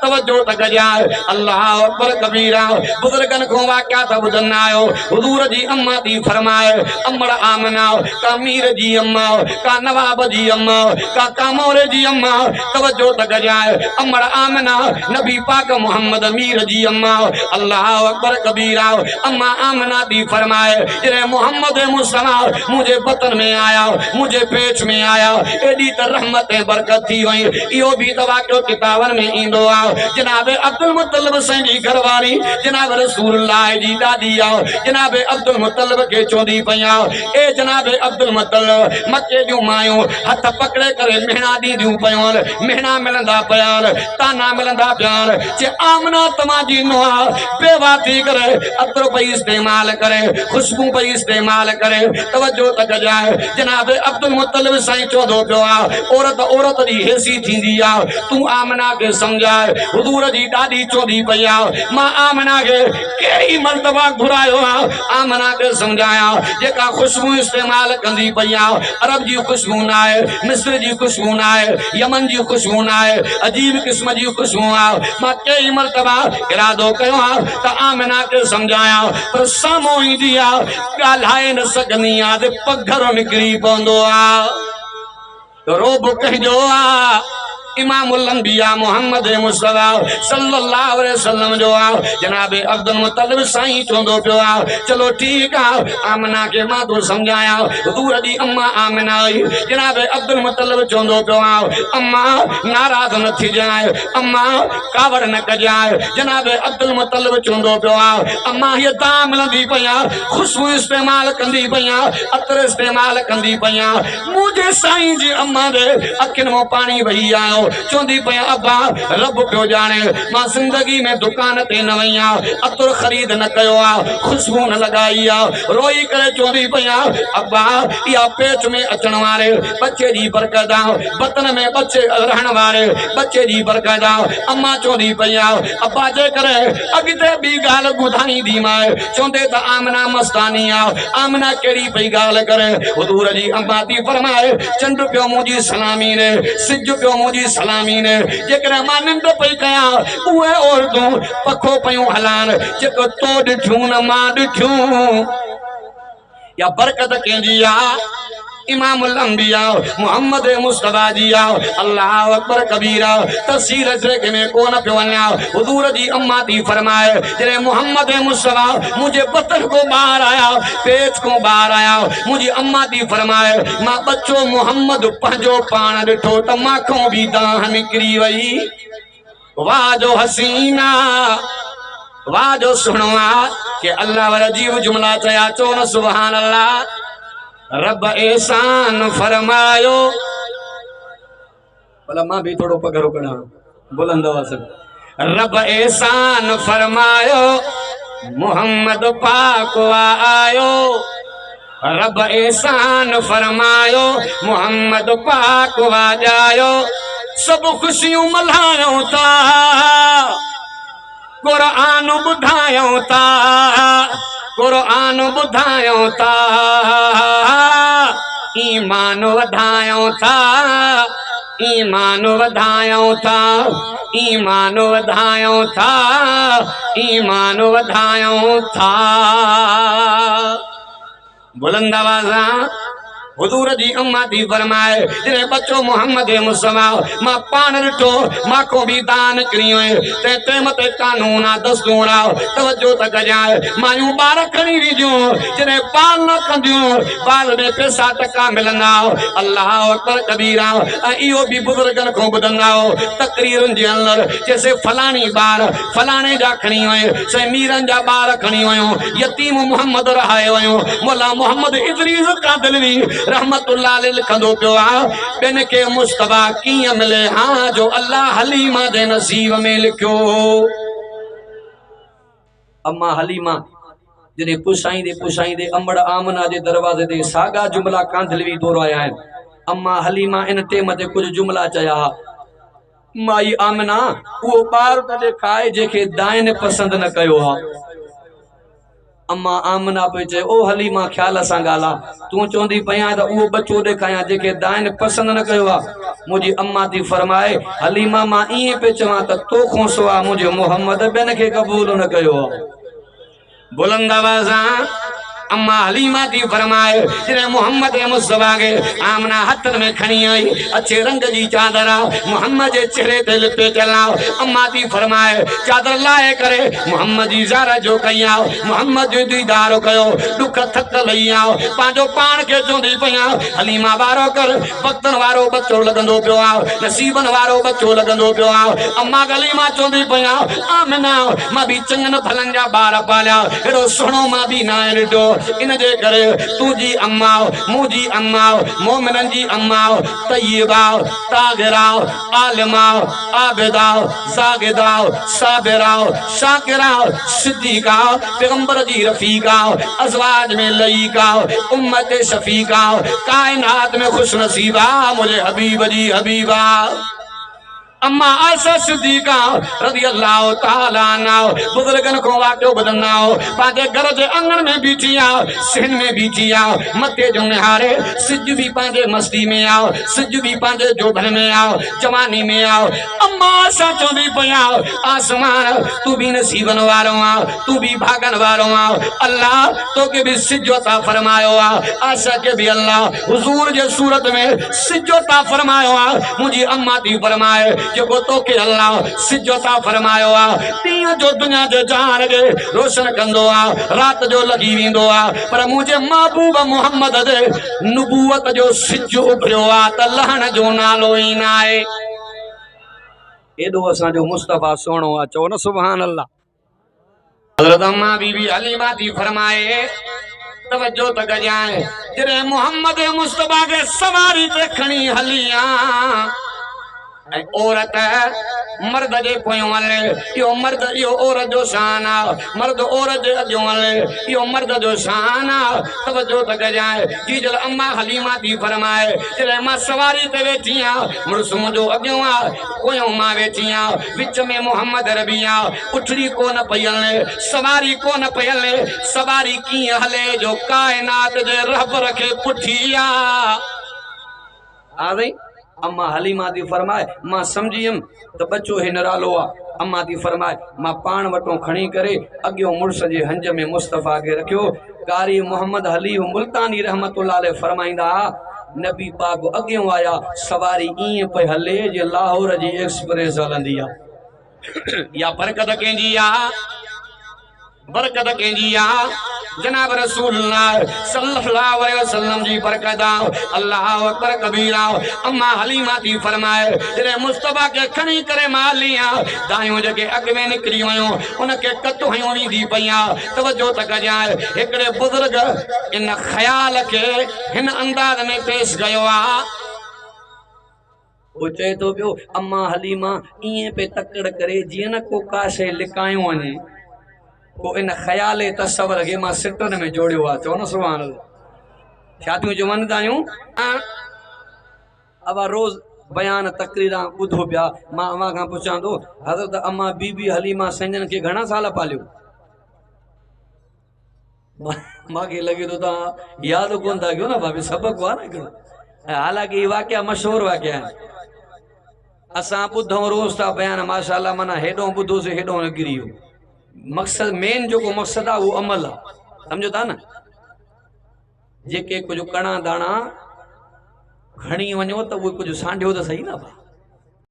तवज्जो तक जाए अल्लाह अकबर कबीरा बुजुर्गन को वाक़या था बुधन आयो हुजूर जी अम्मा दी फरमाए अम्मड़ आमना का मीर जी अम्मा का नवाब जी अम्मा का कामोरे जी अम्मा तवज्जो तक जाए अम्मड़ आमना नबी पाक मोहम्मद मीर जी अम्मा अल्लाह अकबर कबीरा अम्मा आमना दी फरमाए जे मोहम्मद मुस्तफा मुझे बतन में आया मुझे पेच में आया एडी त रहमत बरकत थी वई इहो भी दवा के किताबन में इंदो आ जनाब अब्दुल मुत्तलिब सैन जी घरवारी जनाब रसूलुल्लाह जी दादी आ जनाब अब्दुल मुत्तलिब के चोंदी पया ए जनाब अब्दुल मुत्तलिब मक्के दी मायूं हथ पकड़े करे मेहना दी दियूं पयान मेहना मिलंदा पयान ताना मिलंदा प्यान जे आमना तमा जी नुआ बेवा थी करे अतर पई इस्तेमाल करे खुशबू पई इस्तेमाल करे तवज्जो तक जाए जनाब अब्दुल मुत्तलिब साईं चोंदो पियो आ औरत औरत दी हेसी थींदी आ तू आमना के समझाए हुजूर जी ॾाढी चोंदी पई आ मां आमना के कहिड़ी मर्तबा घुरायो आ आमना के समझाया जेका खुशबू इस्तेमाल कंदी पई आ अरब जी खुशबू ना है मिस्र जी खुशबू ना है यमन जी खुशबू ना है अजीब किस्म जी खुशबू आ मां कई मर्तबा इरादो कयो आ त आमना के समझाया पर साम्हूं ईंदी आ ॻाल्हाए न सघंदी आ ते पघर निकिरी पवंदो आ रोब कहजो आ इमामुल अंबिया मोहम्मद मुस्तफा सल्लल्लाहु अलैहि वसल्लम जो आ जनाब अब्दुल मुत्तलिब साईं चोंदो पियो आ चलो ठीक आ आमना के मां तो समझाया हुजूर जी अम्मा आमना आई जनाब अब्दुल मुत्तलिब चोंदो पियो आ अम्मा नाराज न थी जाए अम्मा कावड़ न कजाए जनाब अब्दुल मुत्तलिब चोंदो पियो आ अम्मा ये दाम लंदी पया खुशबू इस्तेमाल कंदी पया अतर इस्तेमाल कंदी पया मुझे साईं जी अम्मा दे अखिन में पानी वही आयो चोंदी पया अब्बा रब पियो जाने मां जिंदगी में दुकान ते न वई आ अतर खरीद न कयो आ खुशबू न लगाई आ रोई करे चोंदी पया अब्बा या पेट में अचण वाले बच्चे जी बरकत आ बतन में बच्चे रहण वाले बच्चे जी बरकत आ अम्मा चोंदी पया अब्बा जे करे अगते बी गाल ॿुधाई दी माए चोंदे त आमना मस्तानी आ आमना केड़ी पई गाल करे हुजूर जी अम्मा दी फरमाए चंड पियो मुजी सलामी ने सिज पियो मुजी सलामी ने जेकर मां निंड पई कया उहे औरतूं पखो पयूं हलान जेको तो ॾिठूं न मां ॾिठूं या बरकत कंहिंजी आ इमामुल अंबिया मोहम्मद मुस्तफा जी आ अल्लाह अकबर कबीरा तफसीर अजरे में कोन पियो वञा हुजूर जी अम्मा दी फरमाए जरे मोहम्मद मुस्तफा मुझे बतन को बाहर आया पेट को बाहर आया मुझे अम्मा दी फरमाए मां बच्चो मोहम्मद पंहिंजो पाण ॾिठो त माखों भी दाह निकरी वई वाह जो हसीना वाह जो सुणवा के अल्लाह वाला जीव जुमला चया चो न सुभान अल्लाह रब एहसान फरमायो भला मां भी थोड़ो पगरो कड़ा बुलंद आवाज रब एहसान फरमायो मोहम्मद पाक आयो रब एहसान फरमायो मोहम्मद पाक जायो सब खुशियों मल्हायो ता कुरान बुधायो ता कुरान बुधायो ता ईमान वधायो था ईमान वधायो था ईमान वधायो था ईमान वधायो था बुलंद आवाज़ा हुजूर जी अम्मा दी फरमाए जे बच्चो मोहम्मद मुस्तफा मां पान ॾिठो माखो भी दान करियो ते तेमत कानून आ दस्तूर आ तवज्जो तक जाए मायूं बार खणी विजो जने पान न कंदियो बाल में पैसा टका मिलंदा अल्लाह अकबर कबीरा इहो भी बुजुर्गन को ॿुधंदा तकरीरन जे अंदर जैसे फलानी बार फलाने जा खणी वयो से मीरन जा बार खणी वयो यतीम मोहम्मद रहाए वयो मौला मोहम्मद इदरीस कादलवी रहमतुल्लाह अलैहि लिखंदो पियो आ बिन के मुस्तफा कीअं मिले हाँ जो अल्लाह हलीमा दे नसीब में लिखियो अम्मा हलीमा जने पुछाईंदे अमड़ आमना जे दरवाजे ते सागा जुमला कांधलवी दोहराया आहिनि अम्मा हलीमा इन टेम ते कुछ जुमला चया माई आमना वो बार त ॾेखाए जेके दाइन पसंद न कयो हा अम्मा आमना पे चे ओ हलीमा ख्याल सां ॻाल्हा तू चवंदी पया त उहो बच्चो ॾेखारियां जेके दाइन पसंद न कयो आहे मुंहिंजी अम्मा थी फरमाए हलीमा मां ईअं पे चवां त तोखों सवा मुंहिंजो मोहम्मद ॿियनि खे क़बूल न कयो आहे बुलंद आवाज़ अम्मा हलीमा थी फरमाए जॾहिं मोहम्मद मुस्तफा के आमना हथन में खणी आई अच्छे रंग जी चादर मोहम्मद जे चेहरे ते लिपे चला अम्मा थी फरमाए चादर लाए करे मोहम्मद जी ज़ारा जो कया मोहम्मद जो दीदार कयो दुख थक लई आओ पांजो पान के चोंदी पया हलीमा वारो कर वक्तन वारो बच्चो लगंदो पियो आ नसीबन वारो बच्चो लगंदो पियो आ अम्मा हलीमा चोंदी पया आमना मां भी चंगन फलन जा बार पालिया एड़ो सुणो मां भी ना ॾिठो इन जे करे तुझी अम्मा मुझी अम्मा मोमिनन जी अम्मा तय्यबा ताहिरा आलिमा आबिदा सागिदा साबिरा शाकिरा सिद्दीका पैगंबर जी रफीका अज़वाज में लईका उम्मत शफीका कायनात में खुश नसीबा मुझे हबीब जी हबीबा अम्मा आयशा सिद्दीका रज़ी अल्लाह ताला अन्हा बुजुर्गन को वाक़ियो ॿुधंदा पंहिंजे घर जे आंगन में बीठी आहे सिन में बीठी आहे मथे जो निहारे सिज भी पंहिंजे मस्ती में आहे सिज भी पंहिंजे जोबन में आहे जवानी में आहे अम्मा आयशा चवंदी पया आसमान तू भी नसीबन वारो आहे तू भी भागन वारो आहे अल्लाह तोखे भी सिज अता फरमायो आहे आयशा के भी अल्लाह हुजूर जे सूरत में सिज अता फरमायो आहे मुंहिंजी अम्मा थी फरमाए जेको तोखे अल्लाह सिजता फरमायो आहे तीअं जो दुनिया जे जान खे रोशन कंदो आहे रात जो लगी वेंदो आहे पर मुंहिंजे महबूब मोहम्मद जे नुबूवत जो सिज उभरियो आहे त लहण जो नालो ई न आहे एॾो असांजो मुस्तफ़ा सोणो आहे चओ न सुभान अल्लाह हज़रत अम्मा बीबी हलीमा थी फरमाए तवज्जो त कजाए जॾहिं मोहम्मद मुस्तफ़ा खे सवारी ते खणी हलिया औरत मर्द जे पोयों हले यो मर्द यो औरत जो शान आहे मर्द औरत जे अॻियों हले यो मर्द जो शान आहे तवज्जो त कजाए जीजल अम्मा हलीमा थी फरमाए जॾहिं मां सवारी ते वेठी आहियां मुड़ुस मुंहिंजो अॻियों आहे पोयों मां वेठी आहियां विच में मोहम्मद रबी आहे उथड़ी कोन पई हले सवारी कोन पई हले सवारी कीअं हले जो काइनात जे रहबर खे पुठी आहे अम्मा हलीमा थी फरमाए मां समझियम तो बच्चो हे निरालो आहे अम्मा थी फरमाए मां पान वटों खणी करे अॻियों मुड़ुस जे हंज में मुस्तफ़ा खे रखियो कारी मोहम्मद हली मुल्तानी रहमतुल्लाह अलैह फरमाईंदा नबी पाक अॻियों आया सवारी ईअं पे हले जे लाहौर जी एक्सप्रेस हलंदी आहे या बरकत कंहिंजी आहे बरकत कंहिंजी आहे जनाब रसूलुल्लाह सल्लल्लाहु अलैहि वसल्लम जी बरकत अल्लाह अकबर कबीरा अम्मा हलीमा थी फरमाए जॾहिं मुस्तफ़ा के खणी करे मालिया दायूं जेके अॻ में निकिरी वियूं उनखे कटु हयूं वेंदी पई तवज्जो त कजाए हिकिड़े बुज़ुर्ग इन ख़्याल खे हिन अंदाज़ में पेश कयो आहे वो चए तो पियो अम्मा हलीमा ईअं पे तकड़ करे जीअं न को का शइ लिकायूं वञे को इन ख़्याल तस्वर खे मां सिटन में जोड़ियो आहे चओ न सुभान अल्लाह शादियूं जो मञंदा आहियूं अब रोज़ बयान तकरीरा ॿुधो पिया मां अव्हां खां पुछां थो हज़रत अम्मा बीबी हलीमा संजन खे घणा साल पालियो मूंखे लॻे थो तव्हां यादि कोन था कयो न भाभी सबक हुआ न हिकिड़ो हालांकि वाक़िया मशहूरु वाक़िया आहिनि असां ॿुधूं रोज़ था बयान माशाअल्लाह माना हेॾो ॿुधोसीं हेॾो निकिरी वियो मकसद मेन जो को मकसद आहे वो अमल आहे समझो था न जेके कुछ कणा दाणा खणी वञो त उहे कुछ सांढियो त सही न